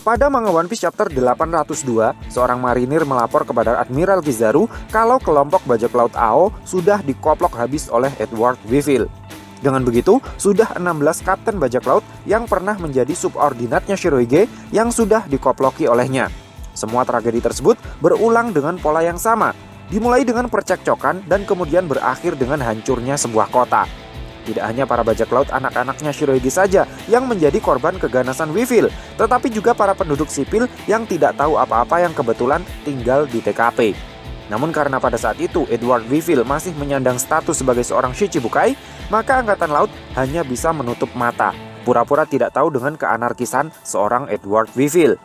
Pada manga One Piece chapter 802, seorang marinir melapor kepada Admiral Kizaru kalau kelompok bajak laut AO sudah dikoplok habis oleh Edward Weevil. Dengan begitu, sudah 16 kapten bajak laut yang pernah menjadi subordinatnya Shirohige yang sudah dikoploki olehnya. Semua tragedi tersebut berulang dengan pola yang sama, dimulai dengan percekcokan dan kemudian berakhir dengan hancurnya sebuah kota. Tidak hanya para bajak laut anak-anaknya Shirohige saja yang menjadi korban keganasan Weevil, tetapi juga para penduduk sipil yang tidak tahu apa-apa yang kebetulan tinggal di TKP. Namun karena pada saat itu Edward Weevil masih menyandang status sebagai seorang Shichibukai, maka Angkatan Laut hanya bisa menutup mata, pura-pura tidak tahu dengan keanarkisan seorang Edward Weevil.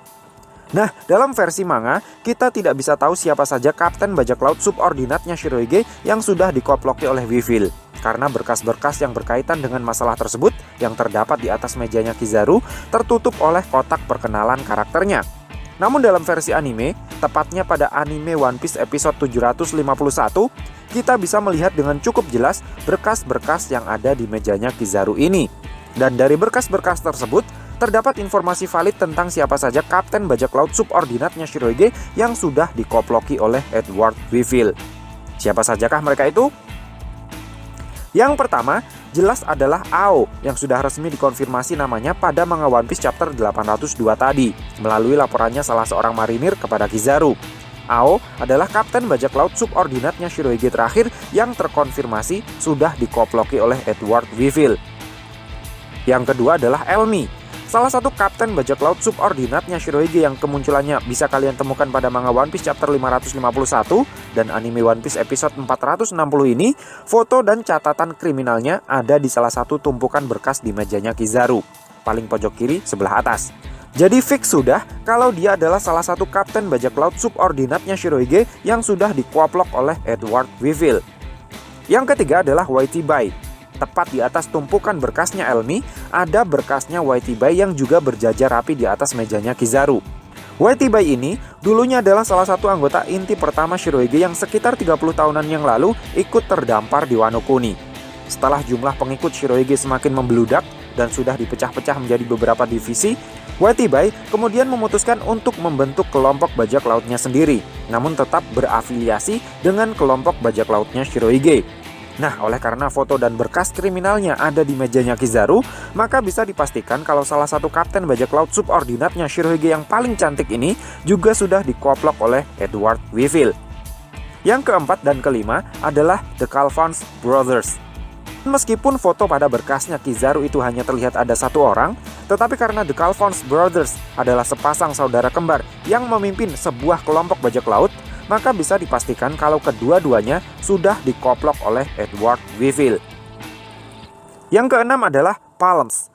Nah, dalam versi manga, kita tidak bisa tahu siapa saja kapten bajak laut subordinatnya Shirohige yang sudah dikoploki oleh Weevil. Karena berkas-berkas yang berkaitan dengan masalah tersebut yang terdapat di atas mejanya Kizaru tertutup oleh kotak perkenalan karakternya. Namun dalam versi anime, tepatnya pada anime One Piece episode 751, kita bisa melihat dengan cukup jelas berkas-berkas yang ada di mejanya Kizaru ini. Dan dari berkas-berkas tersebut, terdapat informasi valid tentang siapa saja kapten bajak laut subordinatnya Shirohige yang sudah dikoploki oleh Edward Weevil. Siapa sajakah mereka itu? Yang pertama, jelas adalah AO yang sudah resmi dikonfirmasi namanya pada manga One Piece chapter 802 tadi, melalui laporannya salah seorang marinir kepada Kizaru. AO adalah kapten bajak laut subordinatnya Shirohige terakhir yang terkonfirmasi sudah dikoploki oleh Edward Weevil. Yang kedua adalah Elmi, salah satu kapten bajak laut subordinatnya Shirohige yang kemunculannya bisa kalian temukan pada manga One Piece chapter 551 dan anime One Piece episode 460 ini. Foto dan catatan kriminalnya ada di salah satu tumpukan berkas di mejanya Kizaru, paling pojok kiri sebelah atas. Jadi fix sudah kalau dia adalah salah satu kapten bajak laut subordinatnya Shirohige yang sudah dikoplok oleh Edward Weevil. Yang ketiga adalah Whitey Bai. Tepat di atas tumpukan berkasnya Elmi, ada berkasnya Whitey Bai yang juga berjajar rapi di atas mejanya Kizaru. Whitey Bai ini dulunya adalah salah satu anggota inti pertama Shirohige yang sekitar 30 tahunan yang lalu ikut terdampar di Wano Kuni. Setelah jumlah pengikut Shirohige semakin membeludak dan sudah dipecah-pecah menjadi beberapa divisi, Whitey Bai kemudian memutuskan untuk membentuk kelompok bajak lautnya sendiri, namun tetap berafiliasi dengan kelompok bajak lautnya Shirohige. Nah, oleh karena foto dan berkas kriminalnya ada di mejanya Kizaru, maka bisa dipastikan kalau salah satu kapten bajak laut subordinatnya Shirohige yang paling cantik ini juga sudah dikoplok oleh Edward Weevil. Yang keempat dan kelima adalah The Calvans Brothers. Meskipun foto pada berkasnya Kizaru itu hanya terlihat ada satu orang, tetapi karena The Calvans Brothers adalah sepasang saudara kembar yang memimpin sebuah kelompok bajak laut, maka bisa dipastikan kalau kedua-duanya sudah dikoplok oleh Edward Weevil. Yang keenam adalah Palms.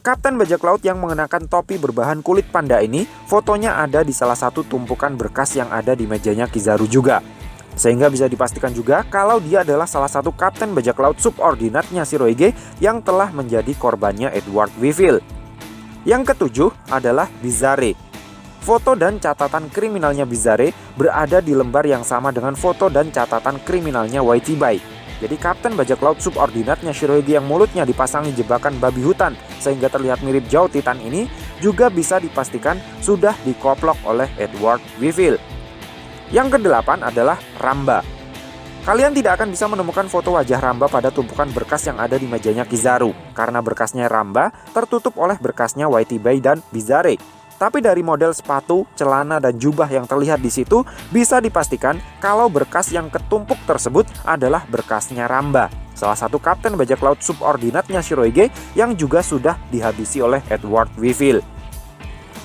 Kapten bajak laut yang mengenakan topi berbahan kulit panda ini, fotonya ada di salah satu tumpukan berkas yang ada di mejanya Kizaru juga. Sehingga bisa dipastikan juga kalau dia adalah salah satu kapten bajak laut subordinatnya Shirohige yang telah menjadi korbannya Edward Weevil. Yang ketujuh adalah Bizarre. Foto dan catatan kriminalnya Bizarre berada di lembar yang sama dengan foto dan catatan kriminalnya Whitey Bai. Jadi kapten bajak laut subordinatnya Shirohige yang mulutnya dipasangi jebakan babi hutan sehingga terlihat mirip Jao Titan ini juga bisa dipastikan sudah dikoplok oleh Edward Weevil. Yang kedelapan adalah Ramba. Kalian tidak akan bisa menemukan foto wajah Ramba pada tumpukan berkas yang ada di mejanya Kizaru, karena berkasnya Ramba tertutup oleh berkasnya Whitey Bai dan Bizarre. Tapi dari model sepatu, celana, dan jubah yang terlihat di situ bisa dipastikan kalau berkas yang ketumpuk tersebut adalah berkasnya Ramba, salah satu kapten bajak laut subordinatnya Shirohige yang juga sudah dihabisi oleh Edward Weevil.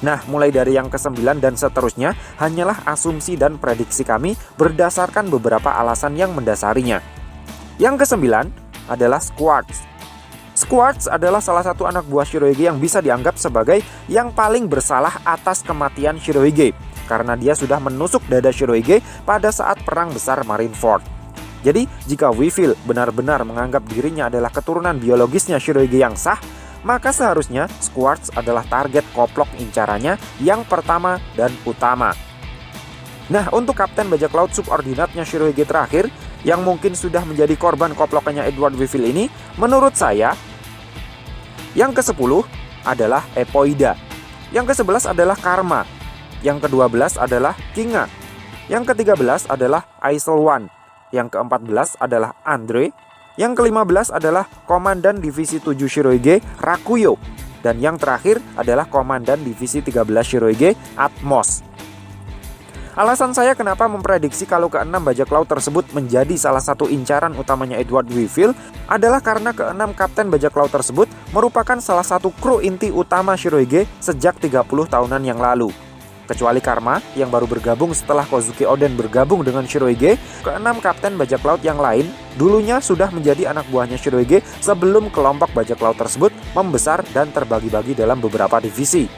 Nah, mulai dari yang ke-9 dan seterusnya hanyalah asumsi dan prediksi kami berdasarkan beberapa alasan yang mendasarinya. Yang ke-9 adalah Squarts. Squarts adalah salah satu anak buah Shirohige yang bisa dianggap sebagai yang paling bersalah atas kematian Shirohige, karena dia sudah menusuk dada Shirohige pada saat perang besar Marineford. Jadi, jika Weevil benar-benar menganggap dirinya adalah keturunan biologisnya Shirohige yang sah, maka seharusnya Squarts adalah target koplok incarannya yang pertama dan utama. Nah, untuk kapten bajak laut subordinatnya Shirohige terakhir, yang mungkin sudah menjadi korban koplokannya Edward Weevil ini, menurut saya, yang ke-10 adalah Epoida. Yang ke-11 adalah Karma. Yang ke-12 adalah Kinga. Yang ke-13 adalah Aislewan. Yang ke-14 adalah Andre. Yang ke-15 adalah Komandan Divisi 7 Shiroige, Rakuyo. Dan yang terakhir adalah Komandan Divisi 13 Shiroige, Atmos. Alasan saya kenapa memprediksi kalau ke-6 bajak laut tersebut menjadi salah satu incaran utamanya Edward Weevil adalah karena ke-6 kapten bajak laut tersebut merupakan salah satu kru inti utama Shiroige sejak 30 tahunan yang lalu. Kecuali Karma yang baru bergabung setelah Kozuki Oden bergabung dengan Shiroige, ke-6 kapten bajak laut yang lain dulunya sudah menjadi anak buahnya Shiroige sebelum kelompok bajak laut tersebut membesar dan terbagi-bagi dalam beberapa divisi.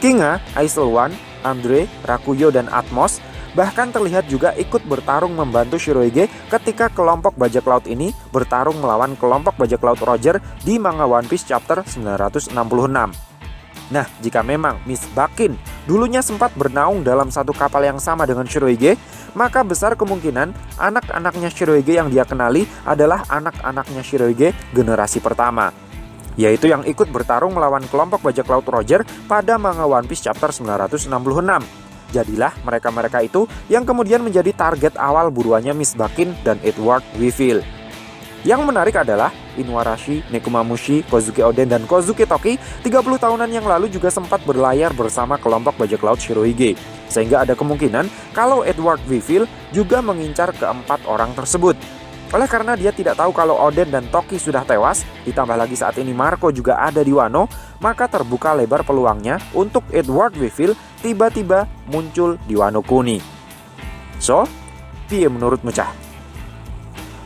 Kinga, Aislewan, Andre, Rakuyo, dan Atmos bahkan terlihat juga ikut bertarung membantu Shiroige ketika kelompok bajak laut ini bertarung melawan kelompok bajak laut Roger di manga One Piece chapter 966. Nah, jika memang Miss Bakin dulunya sempat bernaung dalam satu kapal yang sama dengan Shiroige, maka besar kemungkinan anak-anaknya Shiroige yang dia kenali adalah anak-anaknya Shiroige generasi pertama, yaitu yang ikut bertarung melawan kelompok bajak laut Roger pada manga One Piece chapter 966. Jadilah mereka-mereka itu yang kemudian menjadi target awal buruannya Miss Bakin dan Edward Weevil. Yang menarik adalah Inuarashi, Nekomamushi, Kozuki Oden, dan Kozuki Toki 30 tahunan yang lalu juga sempat berlayar bersama kelompok bajak laut Shiroige. Sehingga ada kemungkinan kalau Edward Weevil juga mengincar keempat orang tersebut. Oleh karena dia tidak tahu kalau Oden dan Toki sudah tewas, ditambah lagi saat ini Marco juga ada di Wano, maka terbuka lebar peluangnya untuk Edward Weevil tiba-tiba muncul di Wano Kuni. So, piye menurutmu cah?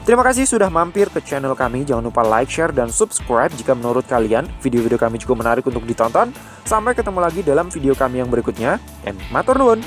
Terima kasih sudah mampir ke channel kami. Jangan lupa like, share, dan subscribe jika menurut kalian video-video kami cukup menarik untuk ditonton. Sampai ketemu lagi dalam video kami yang berikutnya. And matur nuwun.